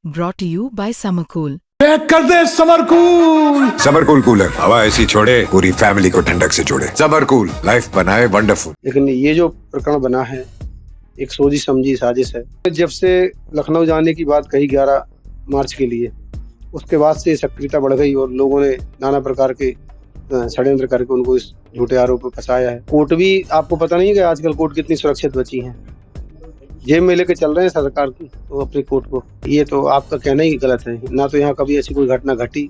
brought to you by Summercool. Pack कर दे summer cool. Summer cool cooler हवा ऐसी छोड़े पूरी फैमिली को ठंडक से जोड़े। समरकूल लाइफ बनाए वंडरफुल। लेकिन ये जो प्रकरण बना है एक सोची समझी साजिश है। जब से लखनऊ जाने की बात कही 11 मार्च के लिए, उसके बाद से सक्रियता बढ़ गई और लोगों ने नाना प्रकार के षड्यंत्र करके उनको इस झूठे आरोप में फंसाया है। कोर्ट भी आपको पता नहीं है कि आजकल कोर्ट कितनी सुरक्षित बची है, जेब में लेके चल रहे हैं सरकार की तो अपने कोर्ट को। ये तो आपका कहना ही गलत है। ना तो यहाँ कभी ऐसी कोई घटना घटी,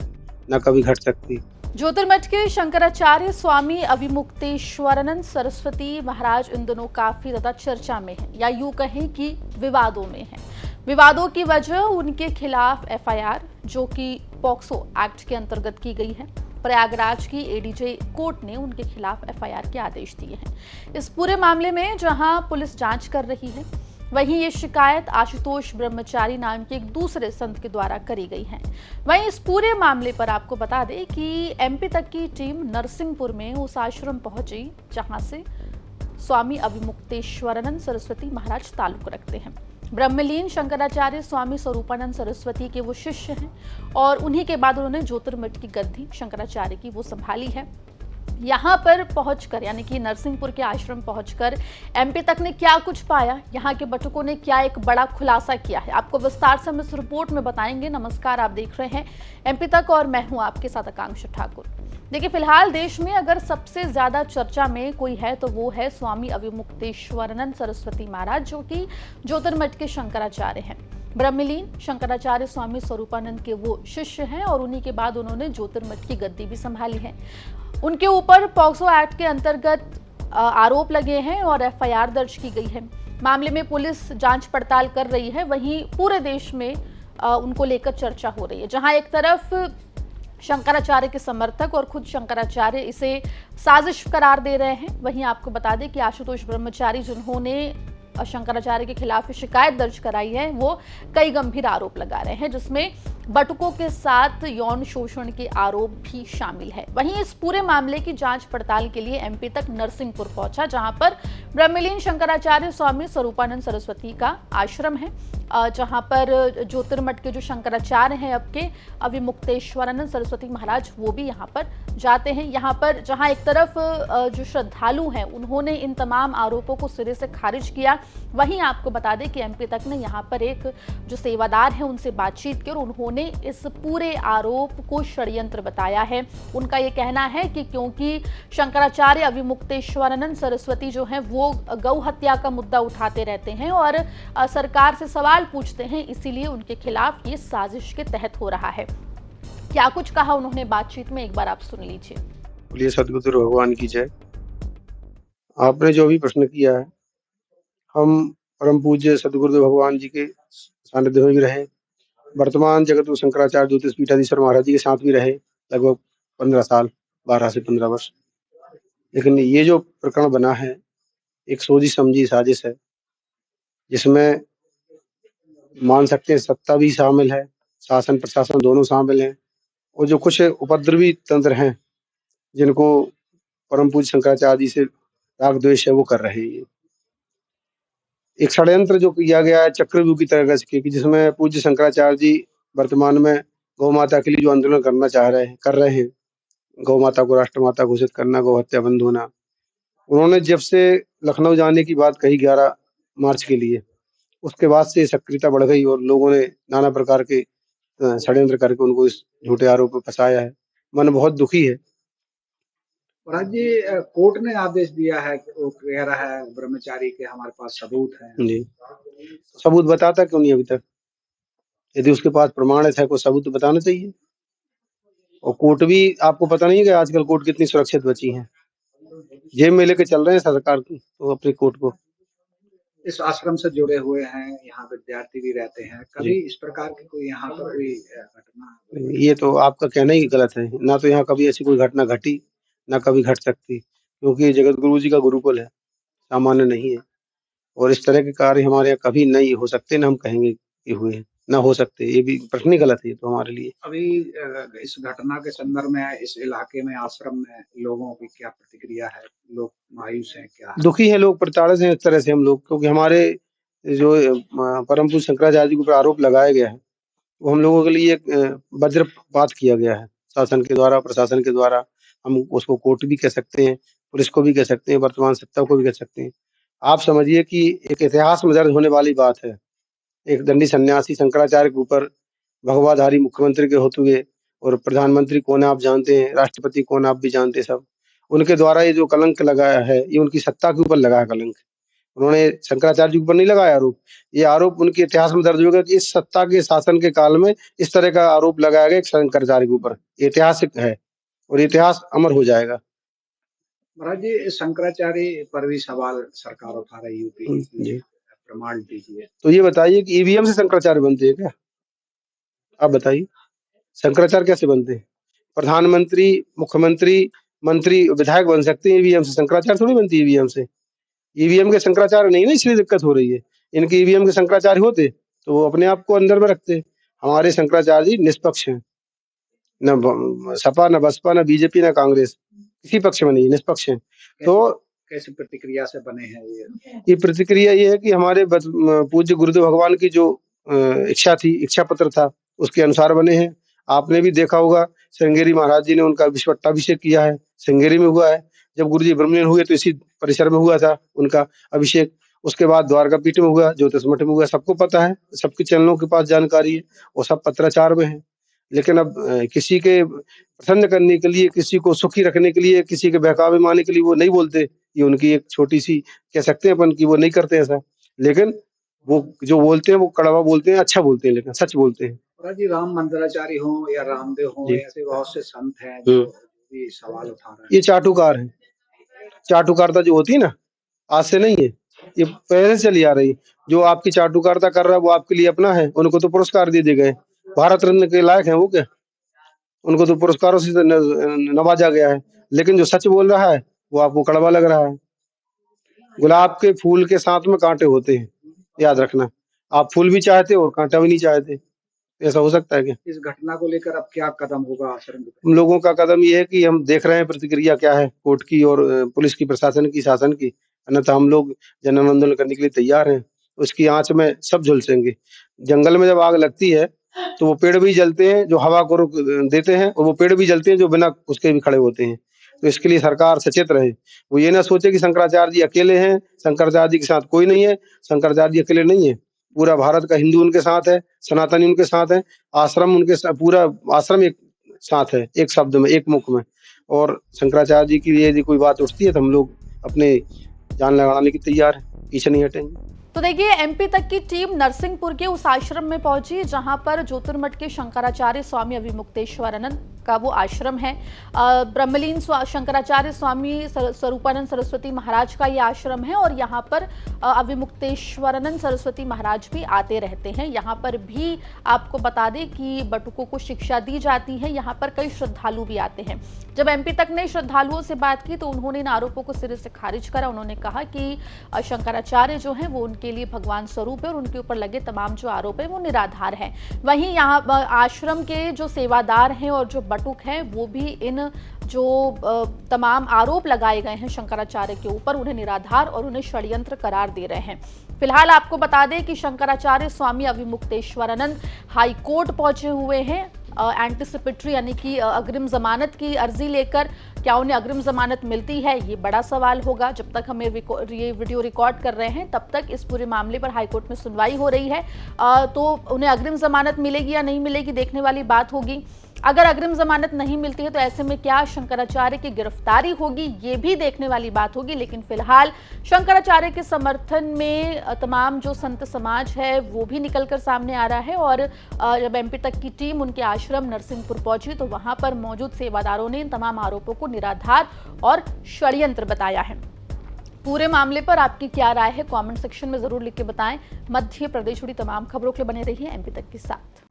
ना कभी घट सकती। ज्योतिर्मठ के शंकराचार्य स्वामी अभिमुक्तेश्वरानंद सरस्वती महाराज इन दिनों काफी ज्यादा चर्चा में हैं, या यूं कहें कि विवादों में हैं। विवादों की वजह उनके खिलाफ एफआईआर जो कि पॉक्सो एक्ट के अंतर्गत की गई है। प्रयागराज की एडीजे कोर्ट ने उनके खिलाफ एफआईआर के आदेश दिए हैं। इस पूरे मामले में जहां पुलिस जांच कर रही है, वहीं ये शिकायत आशुतोष ब्रह्मचारी नाम के एक दूसरे संत के द्वारा करी गई है। वहीं इस पूरे मामले पर आपको बता दें कि एमपी तक की टीम नरसिंहपुर में उस आश्रम पहुंची जहां से स्वामी अभिमुक्तेश्वरानंद सरस्वती महाराज ताल्लुक रखते हैं। ब्रह्मलीन शंकराचार्य स्वामी स्वरूपानंद सरस्वती के वो शिष्य हैं और उन्हीं के बाद उन्होंने ज्योतिर्मठ की गद्दी शंकराचार्य की वो संभाली है। यहाँ पर पहुंचकर, यानी कि नरसिंहपुर के आश्रम पहुंचकर एमपी तक ने क्या कुछ पाया, यहाँ के बटुकों ने क्या एक बड़ा खुलासा किया है, आपको विस्तार से हम इस रिपोर्ट में बताएंगे। नमस्कार, आप देख रहे हैं एमपी तक और मैं हूं आपके साथ आकांक्षा ठाकुर। देखिए, फिलहाल देश में अगर सबसे ज्यादा चर्चा में कोई है तो वो है स्वामी अभिमुक्तेश्वरानंद सरस्वती महाराज, जो कि ज्योतिर्मठ के शंकराचार्य हैं। ब्रह्मलीन शंकराचार्य स्वामी स्वरूपानंद के वो शिष्य हैं और उन्हीं के बाद उन्होंने ज्योतिर्मठ की गद्दी भी संभाली है। उनके ऊपर पॉक्सो एक्ट के अंतर्गत आरोप लगे हैं और एफआईआर दर्ज की गई है। मामले में पुलिस जांच पड़ताल कर रही है। वहीं पूरे देश में उनको लेकर चर्चा हो रही है, जहां एक तरफ शंकराचार्य के समर्थक और खुद शंकराचार्य इसे साजिश करार दे रहे हैं। वहीं आपको बता दें कि आशुतोष ब्रह्मचारी जिन्होंने शंकराचार्य के खिलाफ शिकायत दर्ज कराई है, वो कई गंभीर आरोप लगा रहे हैं, जिसमें बटुकों के साथ यौन शोषण के आरोप भी शामिल है। वहीं इस पूरे मामले की जांच पड़ताल के लिए एमपी तक नरसिंहपुर पहुंचा, जहां पर ब्रह्मलीन शंकराचार्य स्वामी स्वरूपानंद सरस्वती का आश्रम है, जहां पर ज्योतिर्मठ के जो शंकराचार्य हैं अब के अभिमुक्तेश्वरानंद सरस्वती महाराज, वो भी यहाँ पर जाते हैं। यहाँ पर जहाँ एक तरफ जो श्रद्धालु हैं उन्होंने इन तमाम आरोपों को सिरे से खारिज किया, वहीं आपको बता दें कि एमपी तक ने यहाँ पर एक जो सेवादार है उनसे बातचीत की और उन्होंने इस पूरे आरोप को षड्यंत्र बताया है। उनका ये कहना है कि क्योंकि शंकराचार्य अभिमुक्तेश्वरानंद सरस्वती जो हैं वो गौ हत्या का मुद्दा उठाते रहते हैं और सरकार से सवाल पूछते हैं, इसीलिए उनके खिलाफ ये साजिश के तहत हो रहा है। क्या कुछ कहा उन्होंने बातचीत में, एक बार आप सुन लीजिए। बोलिए सदगुरु भगवान की जय। आपने जो भी प्रश्न किया है, हम परम पूज्य सदगुरुदेव भगवान जी के सानिध्य में भी रहे, वर्तमान जगत शंकराचार्य ज्योतिष पीठाधीश्वर महाराज जी के साथ भी रहे लगभग 15 साल, 12 से 15 वर्ष। लेकिन ये जो प्रकरण बना है एक सोची समझी साजिश है, जिसमें मान सकते हैं सत्ता भी शामिल है, शासन प्रशासन दोनों शामिल हैं, और जो कुछ उपद्रवी तंत्र हैं जिनको परम पूज्य शंकराचार्य जी से राग द्वेष है वो कर रहे हैं। एक षड्यंत्र जो किया गया है चक्रव्यूह की तरह रच के, कि जिसमें पूज्य शंकराचार्य जी वर्तमान में गौ माता के लिए जो आंदोलन करना कर रहे हैं, गौ माता को राष्ट्रमाता घोषित करना, गौ हत्या बंद होना। उन्होंने जब से लखनऊ जाने की बात कही 11 मार्च के लिए, उसके बाद से सक्रियता बढ़ गई और लोगों ने नाना प्रकार के षड्यंत्र करके उनको इस झूठे आरोप में फंसाया है। मन बहुत दुखी है। महाराज जी, कोर्ट ने आदेश दिया है कि वो कह रहा है ब्रह्मचारी के हमारे पास सबूत है जी, सबूत बताता क्यों नहीं अभी तक? यदि उसके पास प्रमाण है कोई सबूत तो बताना चाहिए। और कोर्ट भी आपको पता नहीं है कि आजकल कोर्ट कितनी सुरक्षित बची है, जेब में लेके चल रहे हैं सरकार की तो अपने कोर्ट को। इस आश्रम से जुड़े हुए हैं, यहाँ विद्यार्थी भी रहते हैं, कभी इस प्रकार की कोई यहाँ पर कोई घटना? ये तो आपका कहना ही गलत है। ना तो यहाँ कभी ऐसी कोई घटना घटी, ना कभी घट सकती, क्योंकि ये जगत गुरु जी का गुरुकुल है, सामान्य नहीं है। और इस तरह के कार्य हमारे यहाँ कभी नहीं हो सकते, ना हम कहेंगे कि हुए हैं, ना हो सकते। ये भी प्रश्न ही गलत है तो हमारे लिए। अभी इस घटना के संदर्भ में इस इलाके में आश्रम में लोगों की क्या प्रतिक्रिया है? लोग मायूस हैं क्या? दुखी है लोग, प्रताड़ित हैं इस तरह से हम लोग, क्योंकि हमारे जो परम पूज्य शंकराचार्य जी के ऊपर आरोप लगाया गया है वो हम लोगों के लिए एक वज्रपात किया गया है शासन के द्वारा, प्रशासन के द्वारा। हम उसको कोर्ट भी कह सकते हैं, पुलिस को भी कह सकते हैं, वर्तमान सत्ता को भी कह सकते हैं। आप समझिए कि एक इतिहास में दर्ज होने वाली बात है। एक दंडी सन्यासी शंकराचार्य के ऊपर भगवाधारी मुख्यमंत्री के होते हुए, और प्रधानमंत्री कौन है आप जानते हैं, राष्ट्रपति कौन आप भी जानते हैं सब। उनके द्वारा ये जो कलंक लगाया है, ये उनकी सत्ता के ऊपर लगा है कलंक। उन्होंने शंकराचार्य जी के ऊपर नहीं लगाया आरोप। ये आरोप उनके इतिहास में दर्ज होगा कि इस सत्ता के शासन के काल में इस तरह का आरोप लगाया गया शंकराचार्य के ऊपर। ये ऐतिहासिक है और इतिहास अमर हो जाएगा। महाराज जी, शंकराचार्य पर भी सवाल सरकार उठा रही यूपी जी। प्रमाण दीजिए। तो ये बताइए कि ईवीएम से शंकराचार्य बनते हैं क्या? आप बताइए, शंकराचार्य कैसे बनते हैं? प्रधानमंत्री, मुख्यमंत्री, मंत्री, विधायक बन सकते हैं ईवीएम से, शंकराचार्य थोड़ी बनती है ईवीएम से। ईवीएम के शंकराचार्य नहीं ना, इसलिए दिक्कत हो रही है। इनके ईवीएम के शंकराचार्य होते तो वो अपने आप को अंदर में रखते। हमारे शंकराचार्य जी निष्पक्ष हैं, न सपा, न बसपा, न बीजेपी, न कांग्रेस, किसी पक्ष में नहीं, निष्पक्ष हैं। तो कैसी प्रतिक्रिया से बने हैं ये प्रतिक्रिया ये है कि हमारे पूज्य गुरुदेव भगवान की जो इच्छा थी, इच्छा पत्र था, उसके अनुसार बने हैं। आपने भी देखा होगा, श्रृंगेरी महाराज जी ने उनका विश्वट्टाभिषेक किया है, श्रृंगेरी में हुआ है। जब गुरुजी ब्रह्मलीन हुए तो इसी परिसर में हुआ था उनका अभिषेक। उसके बाद द्वारका पीठ में हुआ, ज्योतिष मठ में हुआ, सबको पता है, सबके चैनलों के पास जानकारी है, वो सब पत्राचार में है। लेकिन अब किसी के प्रसन्न करने के लिए, किसी को सुखी रखने के लिए, किसी के बहकावे में आने के लिए वो नहीं बोलते। ये उनकी एक छोटी सी कह सकते हैं अपन की, वो नहीं करते ऐसा। लेकिन वो जो बोलते हैं वो कड़वा बोलते हैं, अच्छा बोलते हैं, लेकिन सच बोलते हैं। महाराज जी, राम मंदिराचार्य हो या रामदेव हो, जी। ऐसे बहुत से संत हैं जो भी सवाल उठा रहे हैं। ये चाटुकार है। चाटुकारता जो होती है ना, आज से नहीं है, ये पहले से चली आ रही। जो आपकी चाटुकारता कर रहा है वो आपके लिए अपना है, उनको तो पुरस्कार दे दिए गए, भारत रत्न के लायक हैं वो क्या? उनको तो पुरस्कारों से नवाजा गया है। लेकिन जो सच बोल रहा है वो आपको कड़वा लग रहा है। गुलाब के फूल के साथ में कांटे होते हैं, याद रखना। आप फूल भी चाहते और कांटा भी नहीं चाहते, ऐसा हो सकता है क्या? इस घटना को लेकर अब क्या कदम होगा? हम लोगों का कदम ये है कि हम देख रहे हैं प्रतिक्रिया क्या है कोर्ट की और पुलिस की, प्रशासन की, शासन की। अन्यथा हम लोग जन आंदोलन करने के लिए तैयार हैं। उसकी आंच में सब झुलसेंगे। जंगल में जब आग लगती है तो वो पेड़ भी जलते हैं जो हवा को रोक देते हैं, और वो पेड़ भी जलते हैं जो बिना उसके भी खड़े होते हैं। तो इसके लिए सरकार सचेत रहे। वो ये ना सोचे कि शंकराचार्य जी अकेले हैं, शंकराचार्य जी के साथ कोई नहीं है। शंकराचार्य जी अकेले नहीं है, पूरा भारत का हिंदू उनके साथ है, सनातनी उनके साथ है, आश्रम उनके साथ, पूरा आश्रम एक साथ है, एक शब्द में, एक मुख में। और शंकराचार्य जी की यदि कोई बात उठती है तो हम लोग अपने जान लगाने की तैयार है, पीछे नहीं हटेंगे। तो देखिए, एमपी तक की टीम नरसिंहपुर के उस आश्रम में पहुंची जहां पर ज्योतिर्मठ के शंकराचार्य स्वामी अविमुक्तेश्वरानंद का वो आश्रम है। ब्रह्मलीन शंकराचार्य स्वामी स्वरूपानंद सरस्वती महाराज का ये आश्रम है, और यहाँ पर अविमुक्तेश्वरानंद सरस्वती महाराज भी आते रहते हैं। यहाँ पर भी आपको बता दें कि बटुकों को शिक्षा दी जाती है। यहाँ पर कई श्रद्धालु भी आते हैं। जब एमपी तक ने श्रद्धालुओं से बात की तो उन्होंने इन आरोपों को सिरे से खारिज करा। उन्होंने कहा कि शंकराचार्य जो हैं वो उनके लिए भगवान स्वरूप है और उनके ऊपर लगे तमाम जो आरोप है वो निराधार है। वहीं यहाँ आश्रम के जो सेवादार हैं और जो बटुक हैं वो भी इन जो तमाम आरोप लगाए गए हैं शंकराचार्य के ऊपर, उन्हें निराधार और उन्हें षड्यंत्र करार दे रहे हैं। फिलहाल आपको बता दें कि शंकराचार्य स्वामी अविमुक्तेश्वरानंद हाई कोर्ट पहुंचे हुए हैं एंटिसिपेटरी यानी कि अग्रिम जमानत की अर्जी लेकर। क्या उन्हें अग्रिम जमानत मिलती है, ये बड़ा सवाल होगा। जब तक हम ये वीडियो रिकॉर्ड कर रहे हैं तब तक इस पूरे मामले पर हाईकोर्ट में सुनवाई हो रही है, तो उन्हें अग्रिम जमानत मिलेगी या नहीं मिलेगी देखने वाली बात होगी। अगर अग्रिम जमानत नहीं मिलती है तो ऐसे में क्या शंकराचार्य की गिरफ्तारी होगी, ये भी देखने वाली बात होगी। लेकिन फिलहाल शंकराचार्य के समर्थन में तमाम जो संत समाज है वो भी निकलकर सामने आ रहा है। और जब एमपी तक की टीम उनके आश्रम नरसिंहपुर पहुंची तो वहां पर मौजूद सेवादारों ने इन तमाम आरोपों को निराधार और षड्यंत्र बताया है। पूरे मामले पर आपकी क्या राय है, कमेंट सेक्शन में जरूर लिख के बताएं। मध्य प्रदेश जुड़ी तमाम खबरों के लिए बने रहिए एमपी तक के साथ।